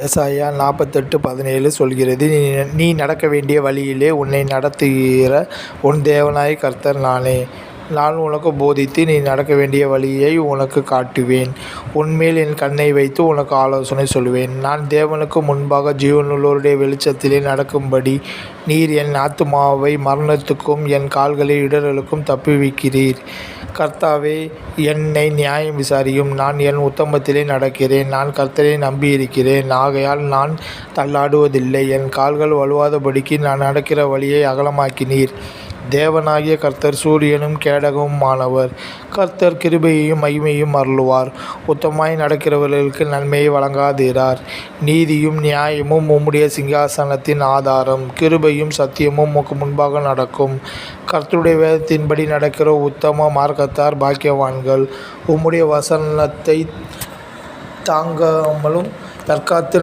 ஏசாயா 48:17 சொல்கிறது, நீ நடக்க வேண்டிய வழியிலே உன்னை நடத்துகிற உன் தேவனாகிய கர்த்தர் நானே. நான் உனக்குப் போதித்து நீ நடக்க வேண்டிய வழியை உனக்குக் காட்டுவேன். உன்மேல் என் கண்ணை வைத்து உனக்கு ஆலோசனை சொல்லுவேன். நான் தேவனுக்கு முன்பாக ஜீவனுள்ளோருடைய வெளிச்சத்திலே நடக்கும்படி நீர் என் ஆத்துமாவை மரணத்துக்கும் என் கால்களை இடறலுக்கும் தப்புவிக்கிறீர். கர்த்தாவே, என்னை நியாயம் விசாரியும். நான் என் உத்தமத்திலே நடக்கிறேன். நான் கர்த்தரை நம்பியிருக்கிறேன். ஆகையால் நான் தள்ளாடுவதில்லை. என் கால்கள் வழுவாதபடிக்கு நான் நடக்கிற வழியை அகலமாக்கினீர். தேவனாகிய கர்த்தர் சூரியனும் கேடகமுமானவர். கர்த்தர் கிருபையையும் மகிமையையும் அருளுவார். உத்தமமாய் நடக்கிறவர்களுக்கு நன்மையை வழங்காதிரார். நீதியும் நியாயமும் உம்முடைய சிங்காசனத்தின் ஆதாரம். கிருபையும் சத்தியமும் உமக்கு முன்பாக நடக்கும். கர்த்தருடைய வேதத்தின்படி நடக்கிற உத்தம மார்க்கத்தார் பாக்கியவான்கள். உம்முடைய வசனத்தைத் தாங்காமலும் தற்காத்து